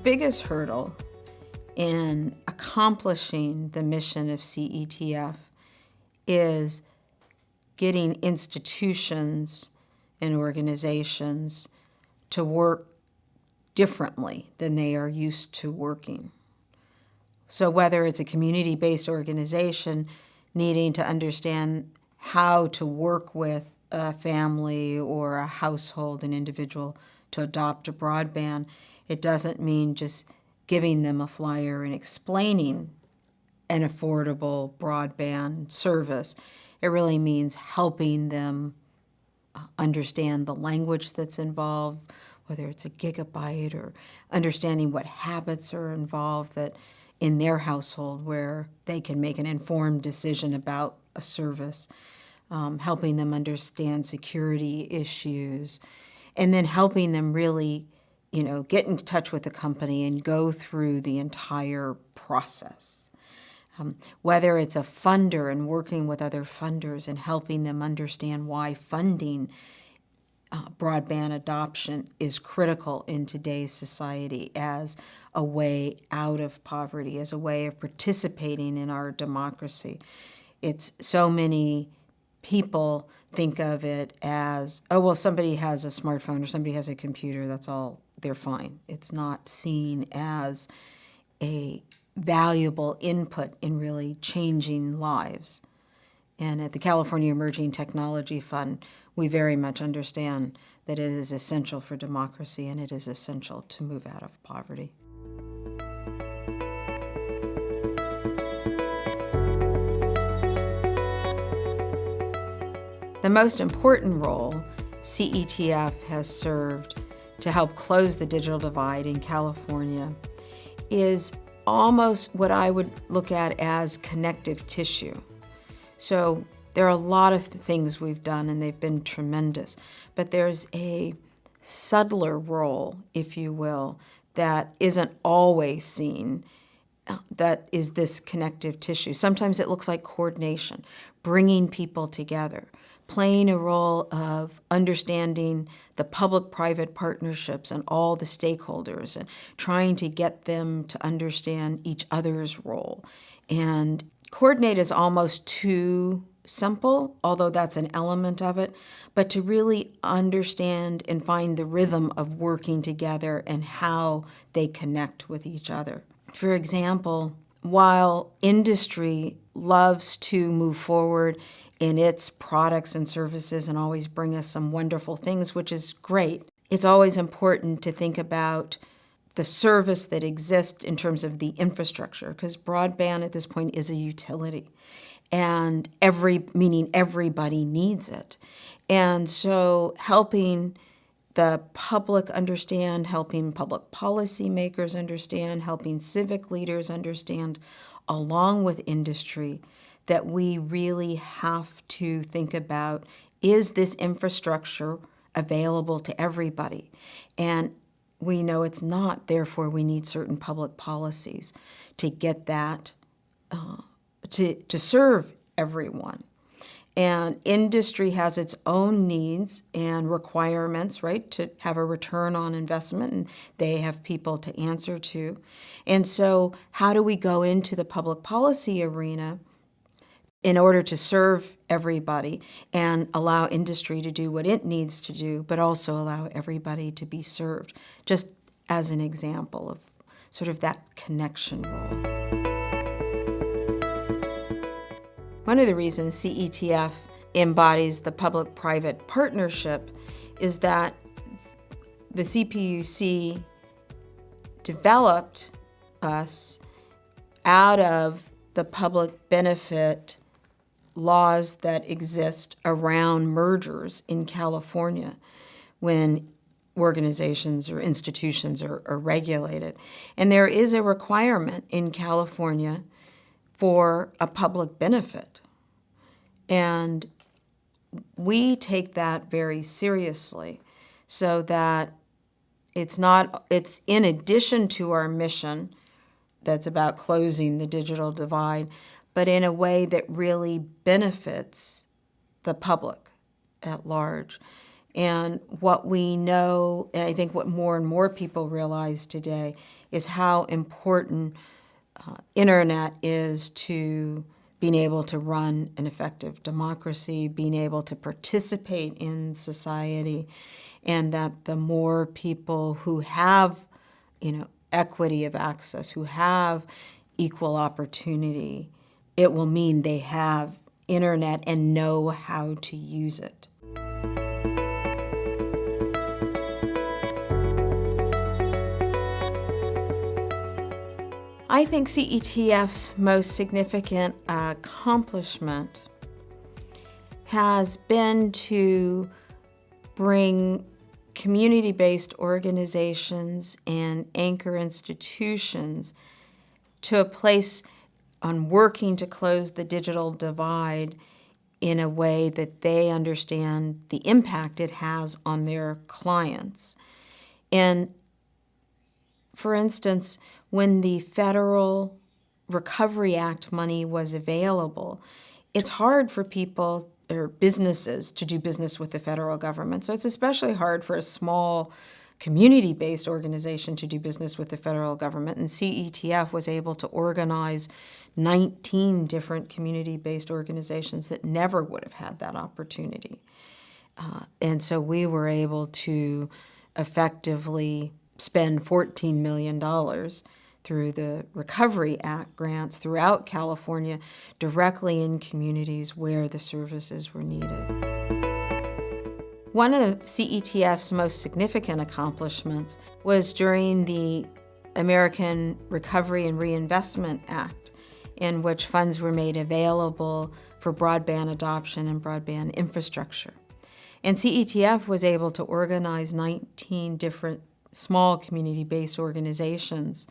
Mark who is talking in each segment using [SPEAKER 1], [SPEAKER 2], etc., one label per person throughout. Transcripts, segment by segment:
[SPEAKER 1] biggest hurdle in accomplishing the mission of CETF is getting institutions and organizations to work differently than they are used to working. So whether it's a community-based organization needing to understand how to work with a family or a household, an individual, to adopt a broadband, it doesn't mean just giving them a flyer and explaining an affordable broadband service. It really means helping them understand the language that's involved, whether it's a gigabyte, or understanding what habits are involved that in their household where they can make an informed decision about a service, helping them understand security issues, and then helping them really, get in touch with the company and go through the entire process. Whether it's a funder and working with other funders and helping them understand why funding broadband adoption is critical in today's society as a way out of poverty, as a way of participating in our democracy. It's so many people think of it as, oh, well, if somebody has a smartphone or somebody has a computer, that's all, they're fine. It's not seen as a valuable input in really changing lives. And at the California Emerging Technology Fund, we very much understand that it is essential for democracy and it is essential to move out of poverty. The most important role CETF has served to help close the digital divide in California is almost what I would look at as connective tissue. So there are a lot of things we've done and they've been tremendous, but there's a subtler role, if you will, that isn't always seen, that is this connective tissue. Sometimes it looks like coordination, bringing people together, playing a role of understanding the public-private partnerships and all the stakeholders and trying to get them to understand each other's role. And coordinate is almost too simple, although that's an element of it, but to really understand and find the rhythm of working together and how they connect with each other. For example, while industry loves to move forward in its products and services and always bring us some wonderful things, which is great, it's always important to think about the service that exists in terms of the infrastructure, because broadband at this point is a utility, and meaning everybody needs it. And so helping the public understand, helping public policymakers understand, helping civic leaders understand, along with industry, that we really have to think about, is this infrastructure available to everybody? And we know it's not, therefore we need certain public policies to get that, to serve everyone. And industry has its own needs and requirements, right, to have a return on investment, and they have people to answer to. And so how do we go into the public policy arena in order to serve everybody and allow industry to do what it needs to do, but also allow everybody to be served, just as an example of sort of that connection role. One of the reasons CETF embodies the public-private partnership is that the CPUC developed us out of the public benefit laws that exist around mergers in California when organizations or institutions are regulated. And there is a requirement in California for a public benefit. And we take that very seriously, so that it's in addition to our mission that's about closing the digital divide, but in a way that really benefits the public at large. And what we know, and I think what more and more people realize today, is how important internet is to being able to run an effective democracy, being able to participate in society, and that the more people who have, equity of access, who have equal opportunity, it will mean they have internet and know how to use it. I think CETF's most significant accomplishment has been to bring community-based organizations and anchor institutions to a place on working to close the digital divide in a way that they understand the impact it has on their clients. And for instance, when the Federal Recovery Act money was available, it's hard for people or businesses to do business with the federal government. So it's especially hard for a small community-based organization to do business with the federal government. And CETF was able to organize 19 different community-based organizations that never would have had that opportunity. And so we were able to effectively spend $14 million through the Recovery Act grants throughout California directly in communities where the services were needed. One of CETF's most significant accomplishments was during the American Recovery and Reinvestment Act, in which funds were made available for broadband adoption and broadband infrastructure. And CETF was able to organize 19 different small community-based organizations,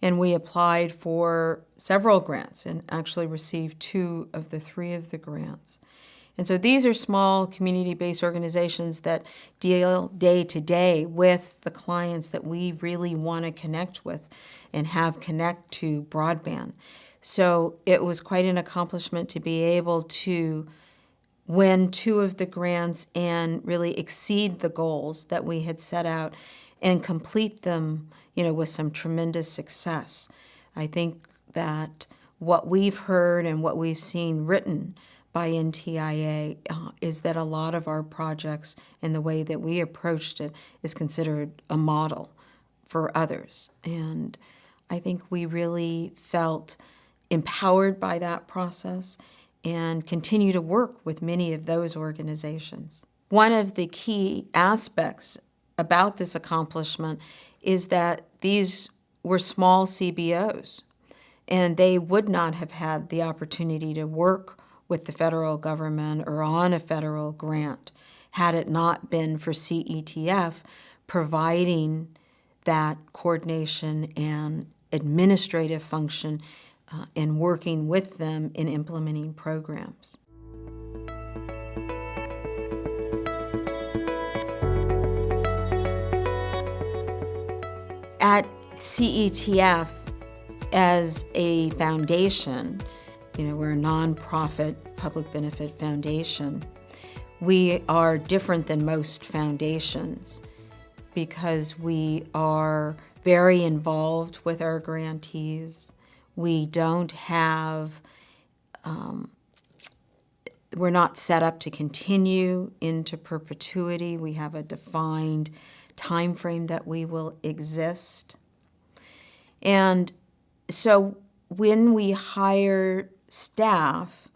[SPEAKER 1] and we applied for several grants and actually received 2 of the 3 of the grants. And so these are small community-based organizations that deal day to day with the clients that we really want to connect with and have connect to broadband. So it was quite an accomplishment to be able to win 2 of the grants and really exceed the goals that we had set out and complete them, with some tremendous success. I think that what we've heard and what we've seen written by NTIA is that a lot of our projects and the way that we approached it is considered a model for others. And I think we really felt empowered by that process and continue to work with many of those organizations. One of the key aspects about this accomplishment is that these were small CBOs, and they would not have had the opportunity to work with the federal government or on a federal grant had it not been for CETF providing that coordination and administrative function and working with them in implementing programs. At CETF, as a foundation, we're a nonprofit public benefit foundation. We are different than most foundations because we are very involved with our grantees. We don't have, we're not set up to continue into perpetuity. We have a defined time frame that we will exist. And so when we hire staff,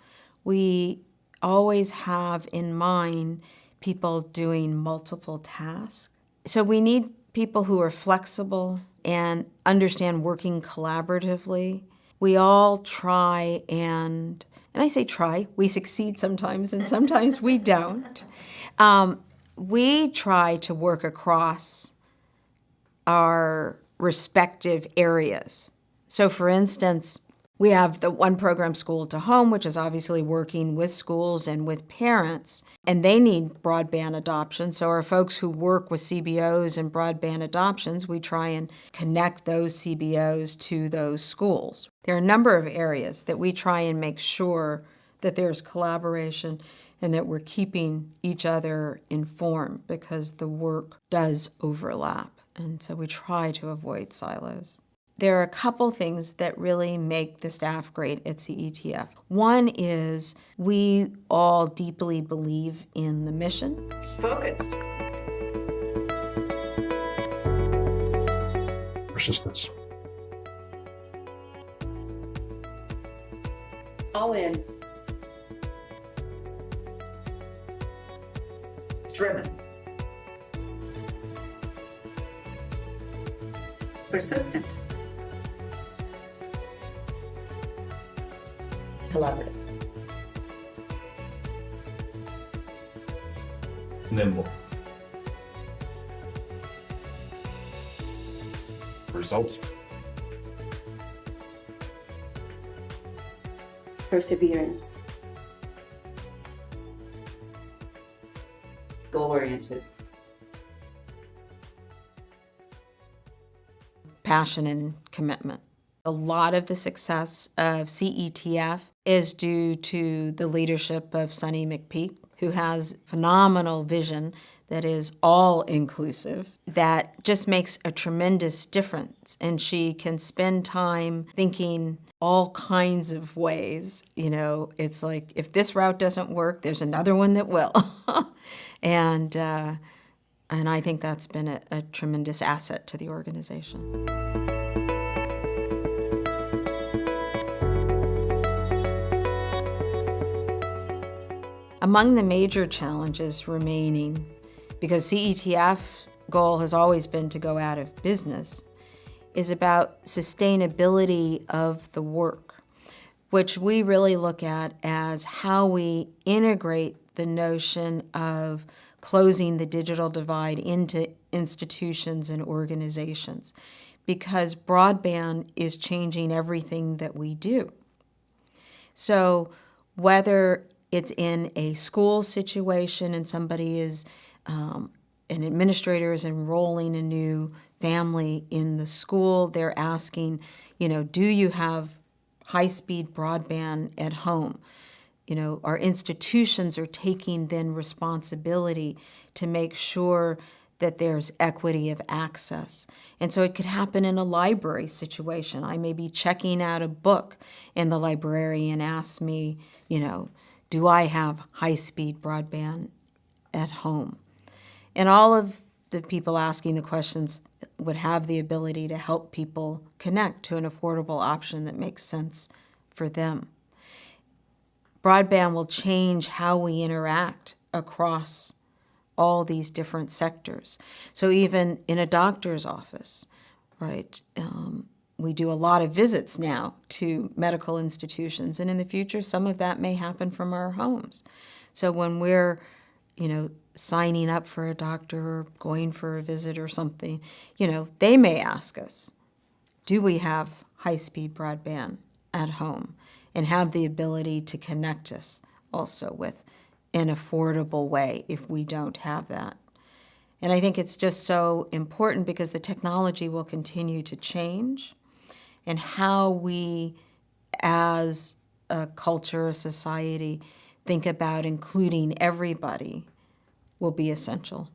[SPEAKER 1] we always have in mind people doing multiple tasks. So we need people who are flexible and understand working collaboratively. We all try and I say try, we succeed sometimes and sometimes we don't. We try to work across our respective areas. So for instance, we have the one program, School to Home, which is obviously working with schools and with parents, and they need broadband adoption. So our folks who work with CBOs and broadband adoptions, we try and connect those CBOs to those schools. There are a number of areas that we try and make sure that there's collaboration and that we're keeping each other informed because the work does overlap. And so we try to avoid silos. There are a couple things that really make the staff great at CETF. One is we all deeply believe in the mission.
[SPEAKER 2] Focused.
[SPEAKER 3] Persistence.
[SPEAKER 2] All in. Driven. Persistent. Collaborative.
[SPEAKER 3] Nimble. Results.
[SPEAKER 2] Perseverance. Goal-oriented.
[SPEAKER 1] Passion and commitment. A lot of the success of CETF is due to the leadership of Sunny McPeak, who has phenomenal vision that is all-inclusive, that just makes a tremendous difference. And she can spend time thinking all kinds of ways. You know, it's like, if this route doesn't work, there's another one that will. And I think that's been a tremendous asset to the organization. Among the major challenges remaining, because CETF's goal has always been to go out of business, is about sustainability of the work, which we really look at as how we integrate the notion of closing the digital divide into institutions and organizations, because broadband is changing everything that we do. So whether it's in a school situation and somebody is, an administrator is enrolling a new family in the school, they're asking, you know, do you have high-speed broadband at home? You know, our institutions are taking then responsibility to make sure that there's equity of access. And so it could happen in a library situation. I may be checking out a book and the librarian asks me, you know, do I have high-speed broadband at home? And all of the people asking the questions would have the ability to help people connect to an affordable option that makes sense for them. Broadband will change how we interact across all these different sectors. So even in a doctor's office, right, we do a lot of visits now to medical institutions, and in the future, some of that may happen from our homes. So when we're, you know, signing up for a doctor or going for a visit or something, you know, they may ask us, do we have high-speed broadband at home? And have the ability to connect us also with an affordable way if we don't have that. And I think it's just so important because the technology will continue to change, and how we as a culture, a society, think about including everybody will be essential.